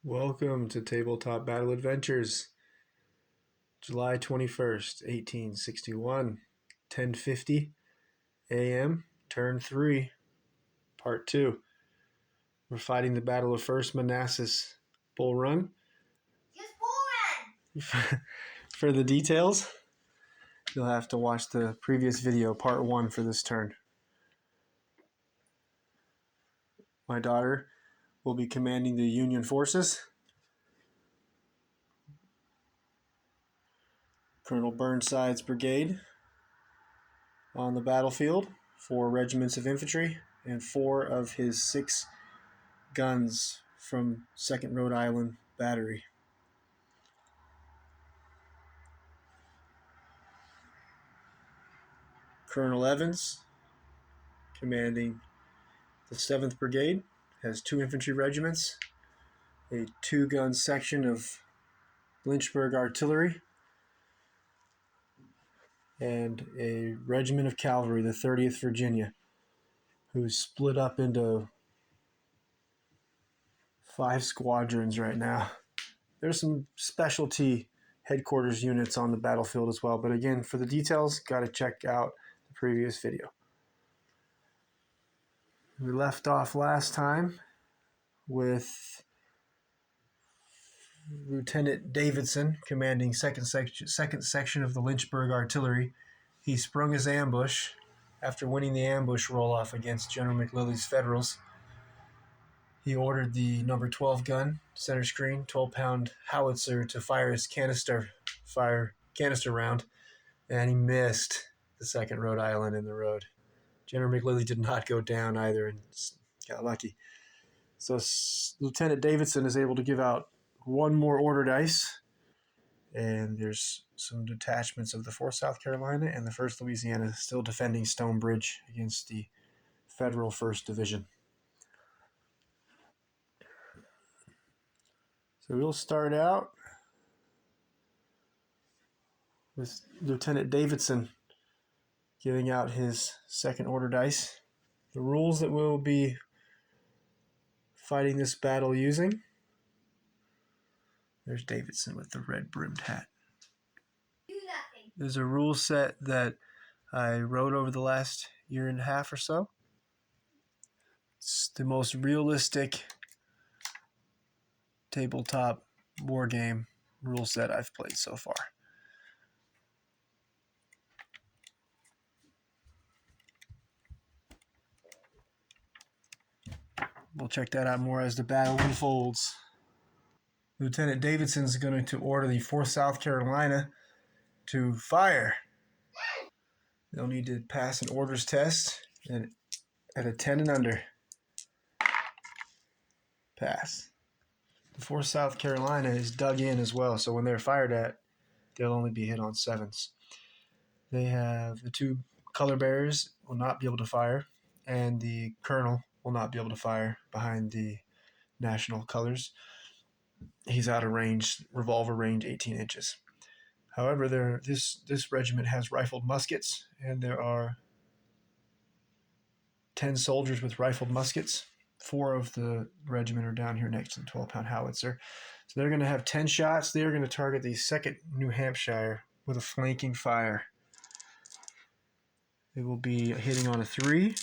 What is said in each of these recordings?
Welcome to Tabletop Battle Adventures, July 21st, 1861, 10:50 a.m., Turn 3, Part 2. We're fighting the Battle of First Manassas. BullRun. Just BullRun! For the details, you'll have to watch the previous video, Part 1, for this turn. My daughter will be commanding the Union forces. Colonel Burnside's brigade on the battlefield, 4 regiments of infantry, and 4 of his 6 guns from 2nd Rhode Island Battery. Colonel Evans, commanding the 7th Brigade, has 2 infantry regiments, a 2-gun section of Lynchburg artillery, and a regiment of cavalry, the 30th Virginia, who's split up into 5 squadrons right now. There's some specialty headquarters units on the battlefield as well, but again, for the details, got to check out the previous video. We left off last time with Lieutenant Davidson, commanding second section of the Lynchburg artillery. He sprung his ambush after winning the ambush roll-off against General McLilly's Federals. He ordered the number 12 gun, center screen, 12-pound howitzer to fire his canister round, and he missed the 2nd Rhode Island in the road. General McLilly did not go down either and got lucky. So Lieutenant Davidson is able to give out 1 more order dice, and there's some detachments of the 4th South Carolina and the 1st Louisiana still defending Stonebridge against the Federal 1st Division. So we'll start out with Lieutenant Davidson giving out his 2nd order dice. The rules that we'll be fighting this battle using. There's Davidson with the red-brimmed hat. There's a rule set that I wrote over the last year and a half or so. It's the most realistic tabletop war game rule set I've played so far. We'll check that out more as the battle unfolds. Lieutenant Davidson's going to order the 4th South Carolina to fire. They'll need to pass an orders test and at a 10 and under. Pass. The 4th South Carolina is dug in as well, so when they're fired at, they'll only be hit on 7s. They have the 2 color bearers will not be able to fire, and the colonel will not be able to fire behind the national colors. He's out of range, revolver range 18 inches. However, this regiment has rifled muskets, and there are 10 soldiers with rifled muskets. 4 of the regiment are down here next to the 12-pound howitzer. So they're going to have 10 shots. They're going to target the 2nd New Hampshire with a flanking fire. They will be hitting on a 3.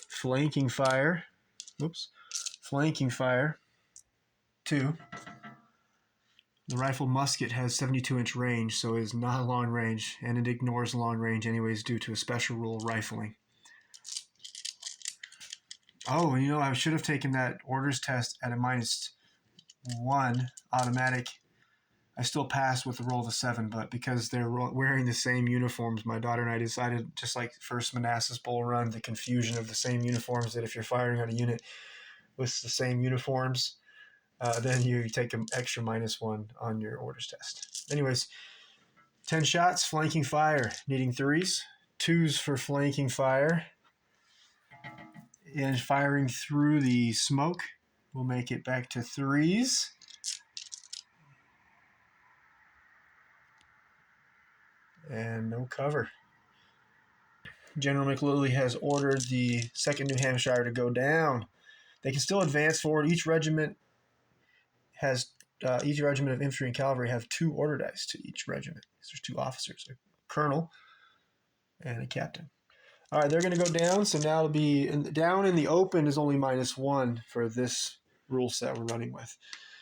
Flanking fire. Flanking fire. 2. The rifled musket has 72-inch range, so it is not a long range, and it ignores long range anyways due to a special rule, rifling. Oh, I should have taken that orders test at a -1 automatic. I still passed with the roll of a 7, but because they're wearing the same uniforms, my daughter and I decided, just like First Manassas BullRun, the confusion of the same uniforms, that if you're firing on a unit with the same uniforms, then you take an extra -1 on your orders test. Anyways, 10 shots, flanking fire, needing 3s. 2s for flanking fire. And firing through the smoke will make it back to 3s. And no cover. General McLilly has ordered the 2nd New Hampshire to go down. They can still advance forward. Each regiment has each regiment of infantry and cavalry have 2 order dice to each regiment. There's 2 officers, a colonel and a captain. All right, they're going to go down. So now it'll be down in the open is only -1 for this rule set we're running with.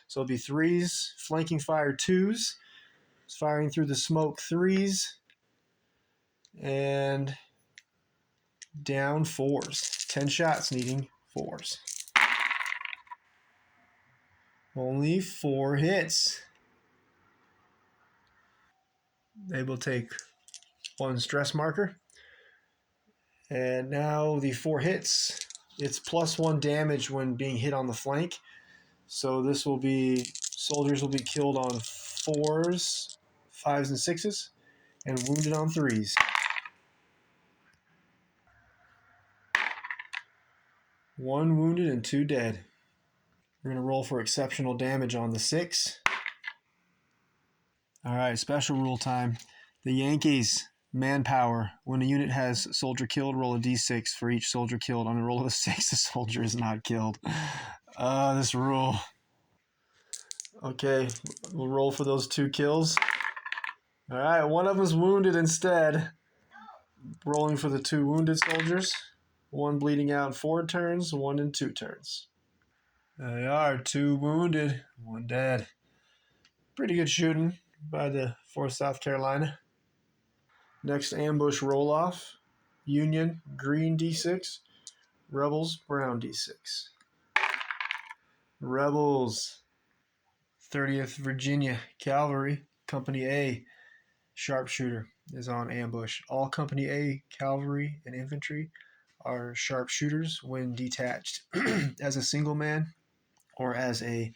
So it'll be 3s, flanking fire 2s, firing through the smoke 3s, and down 4s. 10 shots needing 4s. Only 4 hits. They will take 1 stress marker. And now the 4 hits. It's +1 damage when being hit on the flank. So this will be, soldiers will be killed on 4s, 5s, and 6s, and wounded on 3s. 1 wounded and 2 dead. We're going to roll for exceptional damage on the 6. All right, special rule time. The Yankees, manpower. When a unit has soldier killed, roll a d6 for each soldier killed. On a roll of a 6, the soldier is not killed. This rule. Okay, we'll roll for those 2 kills. All right, one of them's wounded instead. Rolling for the 2 wounded soldiers. 1 bleeding out in 4 turns, 1 in 2 turns. There they are, 2 wounded, 1 dead. Pretty good shooting by the 4th South Carolina. Next ambush roll-off. Union, green d6. Rebels, brown d6. Rebels, 30th Virginia Cavalry, Company A, sharpshooter, is on ambush. All Company A cavalry and infantry are sharpshooters when detached as a single man or as a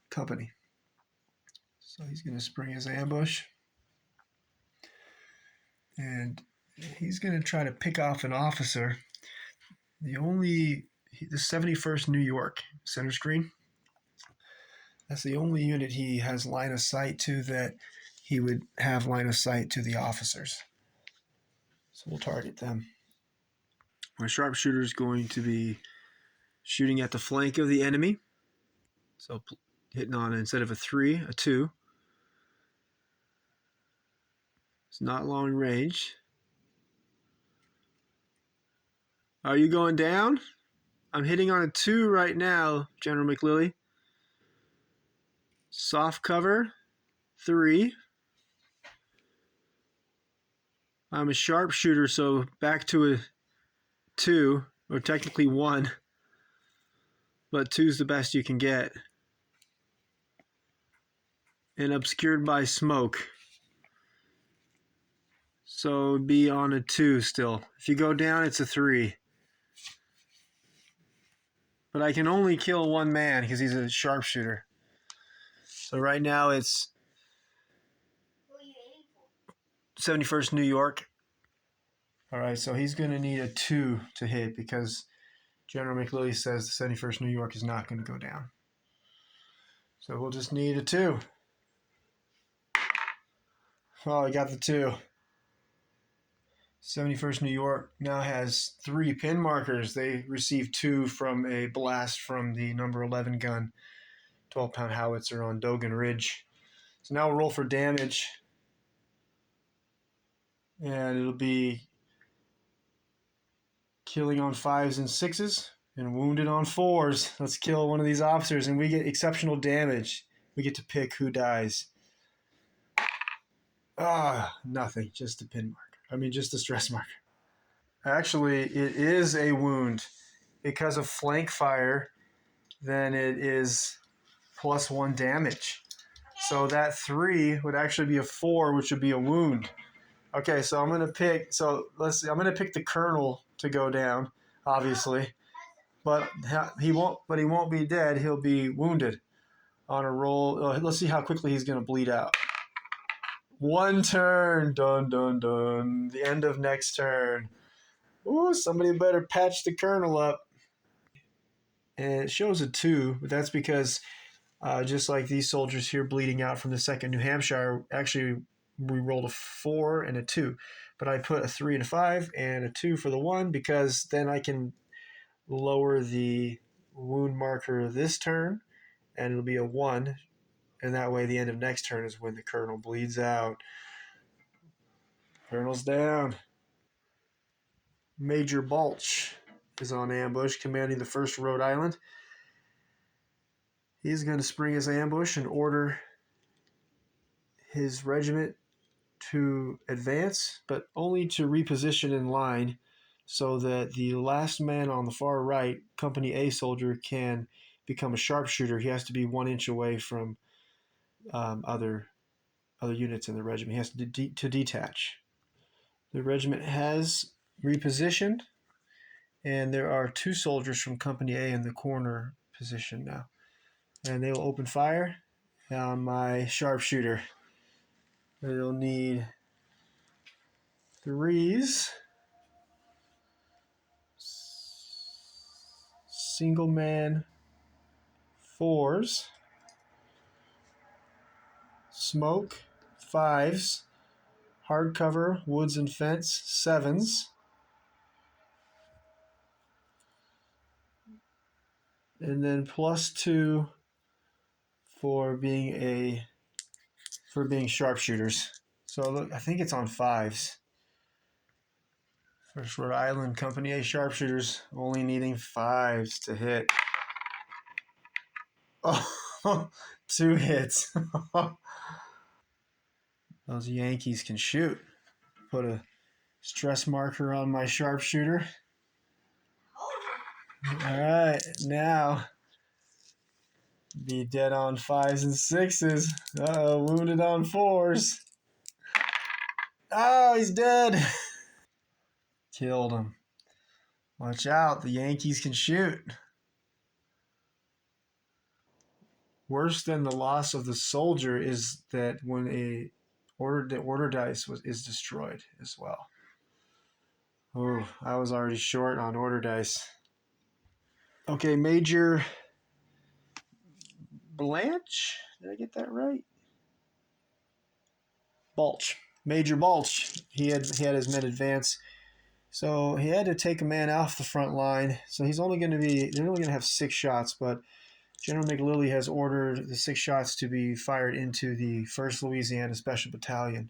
company. So he's going to spring his ambush. And he's going to try to pick off an officer. The 71st New York, center screen. That's the only unit he has line of sight to that he would have line of sight to the officers. So we'll target them. My sharpshooter is going to be shooting at the flank of the enemy. So hitting on, instead of a 3, a 2. It's not long range. Are you going down? I'm hitting on a 2 right now, General McLilly. Soft cover, 3. I'm a sharpshooter, so back to a 2, or technically 1. But 2's the best you can get. And obscured by smoke. So be on a 2 still. If you go down, it's a 3. But I can only kill 1 man because he's a sharpshooter. So right now it's 71st New York. All right, so he's going to need a 2 to hit because General McLilly says the 71st New York is not going to go down. So we'll just need a 2. Oh, I got the 2. 71st New York now has 3 pin markers. They received 2 from a blast from the number 11 gun, 12-pound howitzer on Dogan Ridge. So now we'll roll for damage. And it'll be killing on 5s and 6s and wounded on 4s. Let's kill one of these officers and we get exceptional damage. We get to pick who dies. Nothing, just a pin marker. Just a stress marker. Actually, it is a wound. Because of flank fire, then it is +1 damage. So that 3 would actually be a 4, which would be a wound. Okay, so I'm gonna pick. I'm gonna pick the colonel to go down, obviously, but he won't be dead. He'll be wounded on a roll. Let's see how quickly he's gonna bleed out. 1 turn, dun dun dun. The end of next turn. Ooh, somebody better patch the colonel up. And it shows a 2, but that's because just like these soldiers here bleeding out from the 2nd New Hampshire, actually we rolled a 4 and a 2. But I put a 3 and a 5 and a 2 for the 1 because then I can lower the wound marker this turn and it'll be a 1. And that way, the end of next turn is when the colonel bleeds out. Colonel's down. Major Balch is on ambush, commanding the 1st Rhode Island. He's going to spring his ambush and order his regiment to advance, but only to reposition in line so that the last man on the far right, Company A soldier, can become a sharpshooter. He has to be 1 inch away from other units in the regiment. He has to detach. The regiment has repositioned, and there are 2 soldiers from Company A in the corner position now. And they will open fire on my sharpshooter. They'll need 3s, single man 4s, smoke 5s, hardcover, woods and fence 7s, and then +2 for being sharpshooters. So look, I think it's on 5s. First Rhode Island Company A sharpshooters only needing 5s to hit. Oh, 2 hits. Those Yankees can shoot. Put a stress marker on my sharpshooter. All right, now be dead on 5s and 6s. Uh-oh, wounded on 4s. Oh, he's dead. Killed him. Watch out, the Yankees can shoot. Worse than the loss of the soldier is that when the order dice is destroyed as well. Oh, I was already short on order dice. Okay, Major Blanche? Did I get that right? Balch. Major Balch. He had his men advance. So he had to take a man off the front line. So they're only going to have 6 shots, but General McLilley has ordered the 6 shots to be fired into the 1st Louisiana Special Battalion,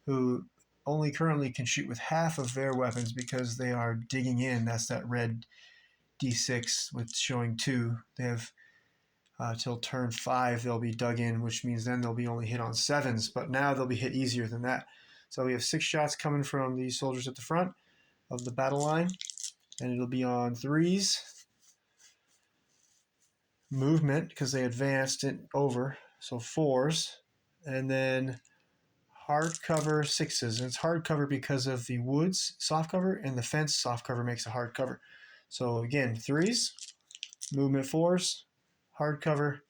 who only currently can shoot with half of their weapons because they are digging in. That's that red D6 with showing 2. They have till turn 5 they'll be dug in, which means then they'll be only hit on 7s, but now they'll be hit easier than that. So we have 6 shots coming from the soldiers at the front of the battle line, and it'll be on 3s. Movement, because they advanced it over, so 4s, and then hardcover 6s. And it's hardcover because of the woods softcover and the fence softcover makes a hardcover. So again, 3s, movement 4s, hardcover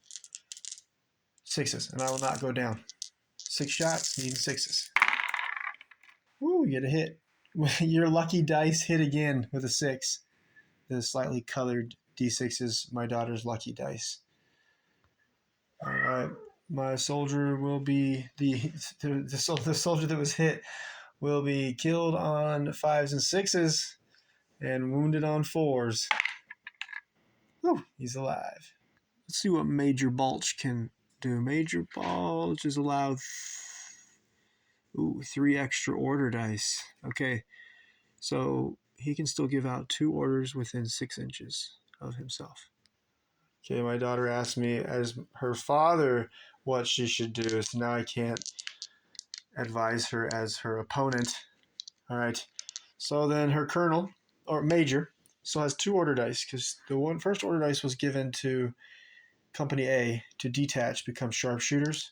6s, and I will not go down. 6 shots, needing 6s. Woo, you get a hit. Your lucky dice hit again with a 6. The slightly colored D6 is my daughter's lucky dice. All right, my soldier will be the soldier that was hit will be killed on 5s and 6s and wounded on 4s. Woo, he's alive. Let's see what Major Balch can do. Major Balch is allowed 3 extra order dice. Okay, so he can still give out 2 orders within 6 inches of himself. Okay, my daughter asked me as her father what she should do, so now I can't advise her as her opponent. All right, so then her colonel, or major, still has 2 order dice, because the first order dice was given to Company A to detach, become sharpshooters.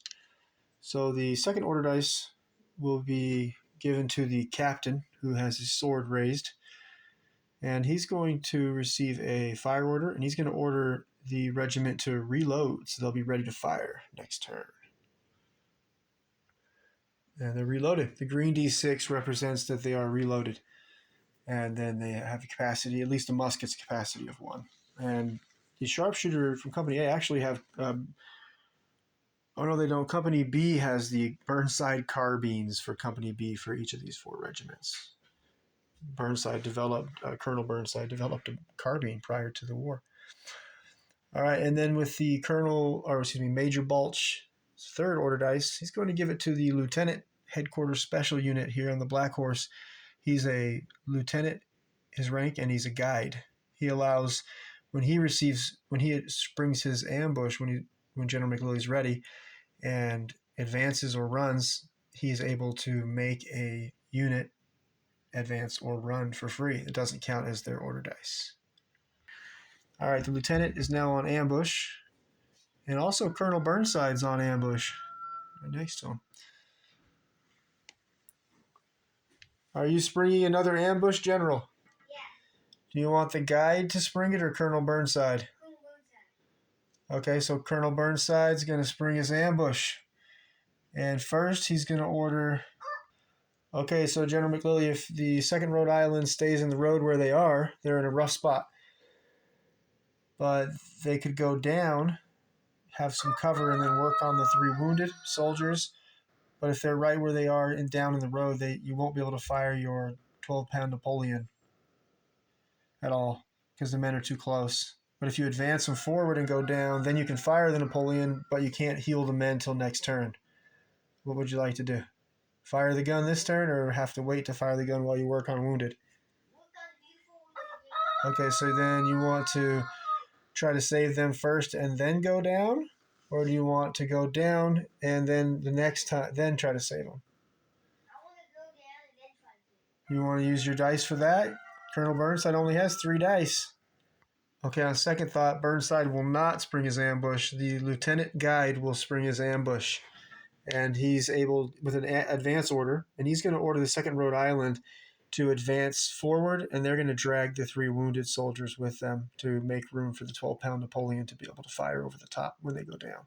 So the second order dice will be given to the captain, who has his sword raised, and he's going to receive a fire order, and he's going to order the regiment to reload, so they'll be ready to fire next turn. And they're reloaded. The green D6 represents that they are reloaded, and then they have a capacity, at least the musket's capacity of 1. And the sharpshooter from Company A actually have oh no, they don't. Company B has the Burnside carbines for Company B for each of these 4 regiments. Colonel Burnside developed a carbine prior to the war. All right, and then with the Major Balch third order dice, he's going to give it to the Lieutenant Headquarters Special Unit here on the Black Horse. He's a lieutenant, his rank, and he's a guide. He allows when he springs his ambush when General McLilly's ready and advances or runs, he's able to make a unit advance or run for free. It doesn't count as their order dice. All right, the lieutenant is now on ambush, and also Colonel Burnside's on ambush right next to him. Are you springing another ambush, General? Yeah. Do you want the guide to spring it or Colonel Burnside? Colonel Burnside. Okay, so Colonel Burnside's going to spring his ambush. And first, he's going to order... Okay, so General McLilly, if the 2nd Rhode Island stays in the road where they are, they're in a rough spot. But they could go down, have some cover, and then work on the 3 wounded soldiers. But if they're right where they are and down in the road, you won't be able to fire your 12-pound Napoleon at all because the men are too close. But if you advance them forward and go down, then you can fire the Napoleon, but you can't heal the men till next turn. What would you like to do? Fire the gun this turn or have to wait to fire the gun while you work on wounded? Okay, so then you want to try to save them first and then go down? Or do you want to go down and then the next time, then try to save them? I want to go down and then try to save them. You want to use your dice for that? Colonel Burnside only has 3 dice. Okay, on second thought, Burnside will not spring his ambush. The Lieutenant Guide will spring his ambush. And he's able, with an advance order, and he's going to order the 2nd Rhode Island to advance forward, and they're going to drag the 3 wounded soldiers with them to make room for the 12-pound Napoleon to be able to fire over the top when they go down.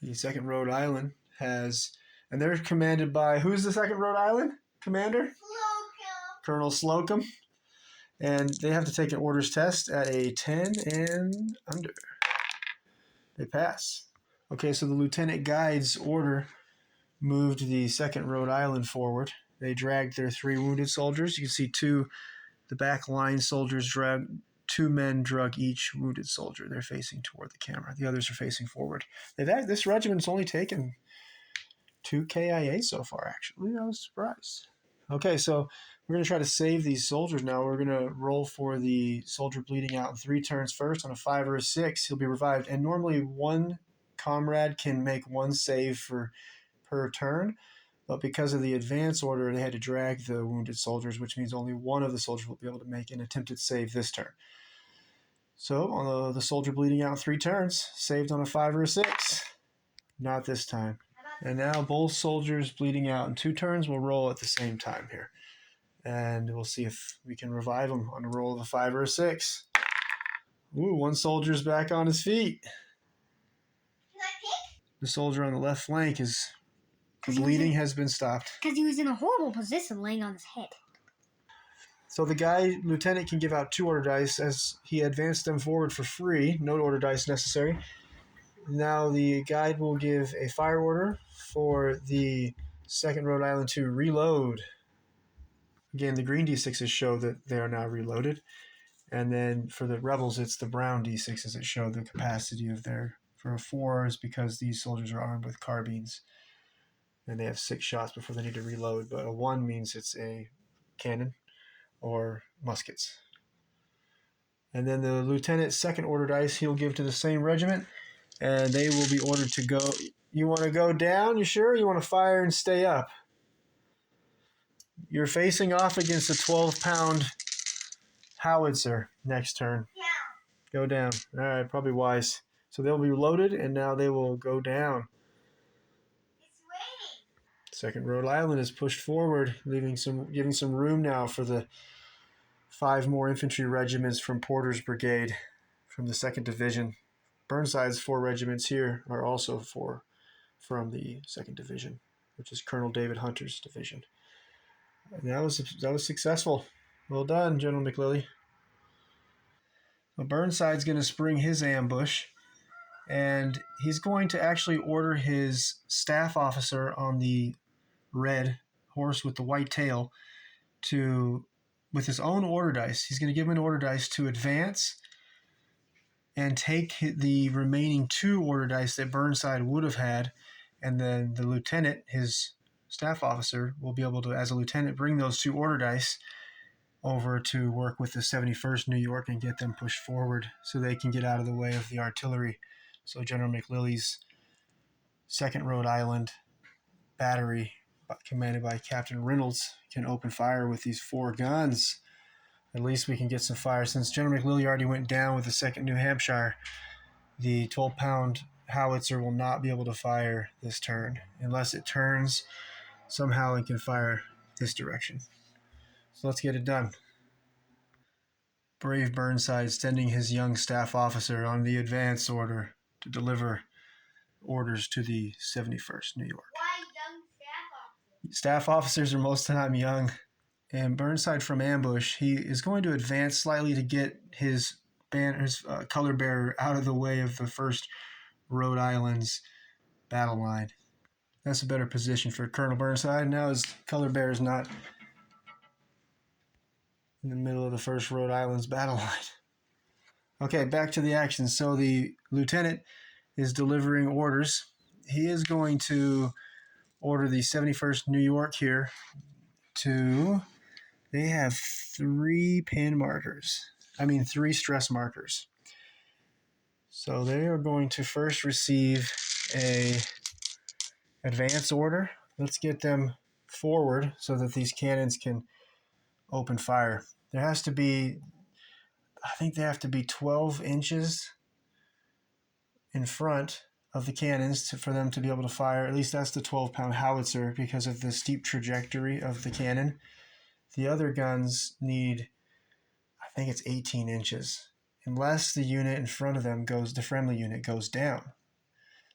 The 2nd Rhode Island has, and they're commanded by, who's the 2nd Rhode Island commander? Slocum. Colonel Slocum. And they have to take an orders test at a 10 and under. They pass. Okay, so the Lieutenant Guide's order moved the 2nd Rhode Island forward. They dragged their 3 wounded soldiers. You can see the back line soldiers drag 2 men drug each wounded soldier. They're facing toward the camera. The others are facing forward. This regiment's only taken 2 KIA so far, actually. I was surprised. Okay, so we're going to try to save these soldiers now. We're going to roll for the soldier bleeding out in 3 turns first. On a 5 or a 6, he'll be revived. And normally 1 comrade can make 1 save per turn. But because of the advance order, they had to drag the wounded soldiers, which means only 1 of the soldiers will be able to make an attempted save this turn. So on the soldier bleeding out in 3 turns, saved on a 5 or a 6. Not this time. And now both soldiers bleeding out in 2 turns will roll at the same time here. And we'll see if we can revive them on a roll of a 5 or a 6. Ooh, 1 soldier's back on his feet. Can I pick? The soldier on the left flank the bleeding has been stopped. Because he was in a horrible position laying on his head. So the lieutenant can give out 2 order dice as he advanced them forward for free. No order dice necessary. Now the guide will give a fire order for the 2nd Rhode Island to reload. Again, the green D6s show that they are now reloaded. And then for the rebels, it's the brown D6s that show the capacity of for a 4 is because these soldiers are armed with carbines. And they have 6 shots before they need to reload. But a 1 means it's a cannon or muskets. And then the lieutenant's 2nd order dice he'll give to the same regiment. And they will be ordered to go. You want to go down? You sure? You want to fire and stay up? You're facing off against a 12-pound howitzer next turn. Yeah. Go down. All right, probably wise. So they'll be loaded, and now they will go down. It's raining. 2nd Rhode Island is pushed forward, giving some room now for the 5 more infantry regiments from Porter's brigade from the 2nd Division. Burnside's 4 regiments here are also 4 from the 2nd Division, which is Colonel David Hunter's division. And that was successful. Well done, General McLilly. Well, Burnside's going to spring his ambush, and he's going to actually order his staff officer on the red horse with the white tail with his own order dice. He's going to give him an order dice to advance and take the remaining 2 order dice that Burnside would have had, and then the lieutenant, his staff officer, will be able to, as a lieutenant, bring those 2 order dice over to work with the 71st New York and get them pushed forward so they can get out of the way of the artillery. So General McLilly's 2nd Rhode Island battery, commanded by Captain Reynolds, can open fire with these 4 guns. At least we can get some fire. Since General McLilly already went down with the 2nd New Hampshire, the 12-pound howitzer will not be able to fire this turn unless it turns somehow and can fire this direction. So let's get it done. Brave Burnside sending his young staff officer on the advance order to deliver orders to the 71st New York. Why young staff officers? Staff officers are most of the time young. And Burnside from ambush, he is going to advance slightly to get his color bearer out of the way of the 1st Rhode Island's battle line. That's a better position for Colonel Burnside. Now his color bearer is not in the middle of the 1st Rhode Island's battle line. Okay, back to the action. So the lieutenant is delivering orders. He is going to order the 71st New York here to... They have 3 stress markers. So they are going to first receive a advance order. Let's get them forward so that these cannons can open fire. There has to be, I think they have to be 12 inches in front of the cannons for them to be able to fire. At least that's the 12-pound howitzer because of the steep trajectory of the cannon. The other guns need, I think it's 18 inches, unless the unit in front of them the friendly unit goes down.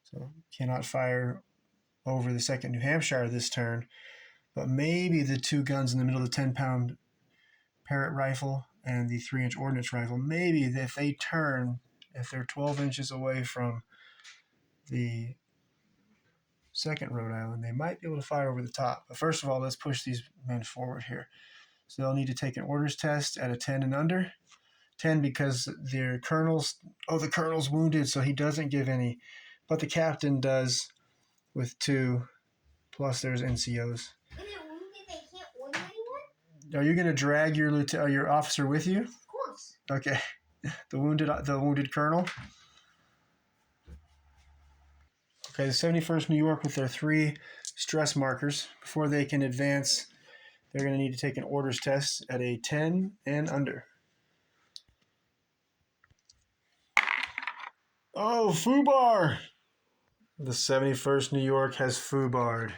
So cannot fire over the 2nd New Hampshire this turn, but maybe the 2 guns in the middle of the 10-pound Parrott rifle and the 3-inch ordnance rifle, maybe if they turn, if they're 12 inches away from the 2nd Rhode Island, they might be able to fire over the top. But first of all, let's push these men forward here. So they'll need to take an orders test at a 10 and under. 10 because the colonel's wounded, so he doesn't give any. But the captain does with 2, plus there's NCOs. When they're wounded, they can't order anyone? Are you going to drag your officer with you? Of course. Okay. The wounded colonel. Okay, the 71st New York with their 3 stress markers. Before they can advance, they're going to need to take an orders test at a 10 and under. Oh, FUBAR! The 71st New York has FUBAR'd.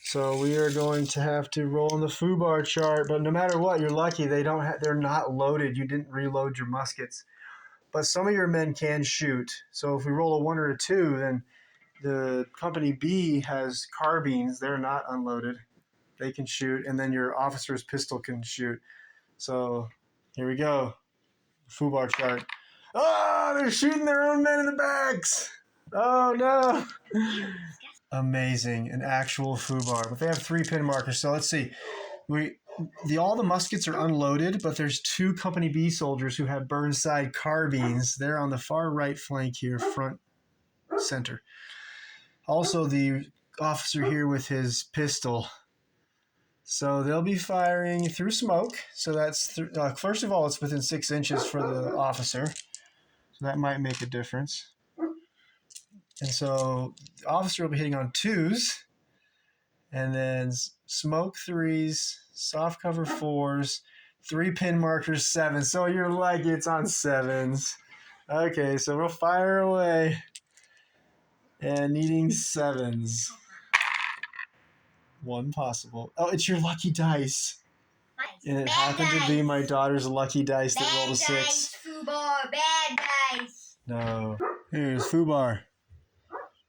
So we are going to have to roll on the FUBAR chart, but no matter what, you're lucky they're not loaded. You didn't reload your muskets. But some of your men can shoot. So if we roll a 1 or a 2, then the Company B has carbines. They're not unloaded. They can shoot, and then your officer's pistol can shoot. So here we go. FUBAR chart. Oh, they're shooting their own men in the backs. Oh, no. Amazing. An actual FUBAR. But they have 3 pin markers. So let's see. All the muskets are unloaded, but there's 2 Company B soldiers who have Burnside carbines. They're on the far right flank here, front center. Also, the officer here with his pistol. So they'll be firing through smoke. So that's, first of all, it's within 6 inches for the officer. So that might make a difference. And so the officer will be hitting on 2s. And then smoke 3s, soft cover 4s, 3 pin markers 7s. So you're lucky it's on 7s. Okay, so we'll fire away. And needing 7s. 1 possible. Oh, it's your lucky dice. And it happened to be my daughter's lucky dice that rolled a 6. Bad dice, FUBAR. Bad dice. No. Here's FUBAR.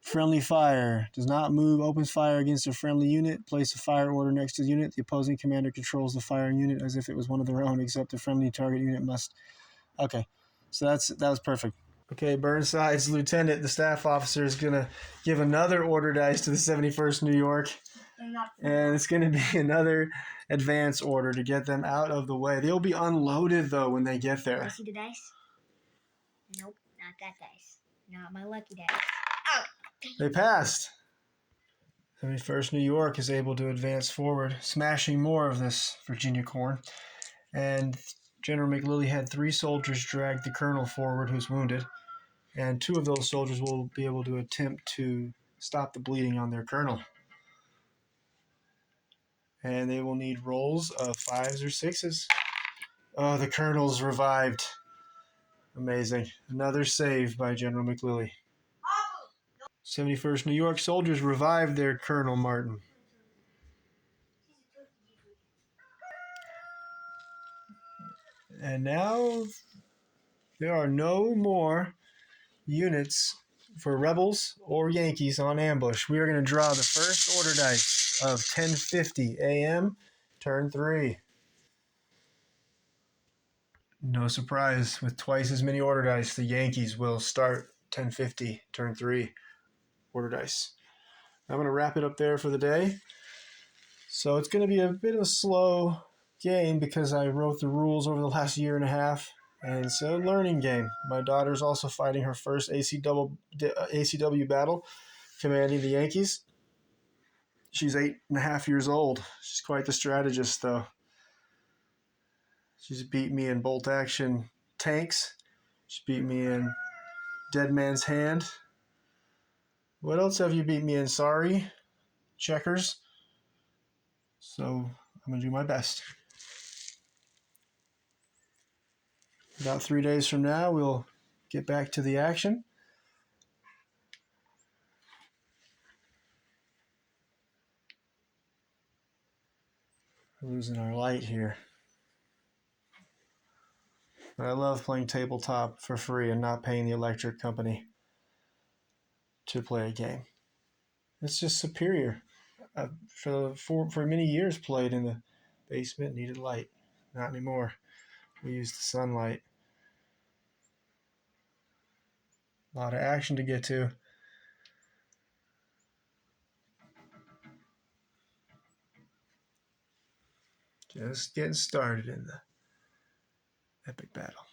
Friendly fire. Does not move. Opens fire against a friendly unit. Place a fire order next to the unit. The opposing commander controls the firing unit as if it was one of their own, except the friendly target unit must... Okay. So that was perfect. Okay, Burnside's lieutenant, the staff officer, is going to give another order dice to the 71st New York. And it's going to be another advance order to get them out of the way. They'll be unloaded, though, when they get there. I see the dice. Nope, not that dice. Not my lucky dice. Oh. They passed. 71st New York is able to advance forward, smashing more of this Virginia corn. And General McLilley had 3 soldiers drag the colonel forward who's wounded. And 2 of those soldiers will be able to attempt to stop the bleeding on their colonel. And they will need rolls of 5s or 6s. Oh, the colonel's revived. Amazing. Another save by General McLilley. 71st New York soldiers revived their Colonel Martin. And now there are no more units for rebels or Yankees on ambush. We are going to draw the first order dice of 10:50 a.m. Turn 3. No surprise, with twice as many order dice, the Yankees will start 10:50 Turn 3 order dice. I'm going to wrap it up there for the day. So it's going to be a bit of a slow game because I wrote the rules over the last year and a half. And it's a learning game. My daughter's also fighting her first ACW battle, commanding the Yankees. She's 8.5 years old. She's quite the strategist, though. She's beat me in bolt action tanks. She beat me in Dead Man's Hand. What else have you beat me in? Sorry. Checkers. So I'm going to do my best. About 3 days from now, we'll get back to the action. We're losing our light here. But I love playing tabletop for free and not paying the electric company to play a game. It's just superior. For many years played in the basement, needed light. Not anymore. We use the sunlight. A lot of action to get to. Just getting started in the epic battle.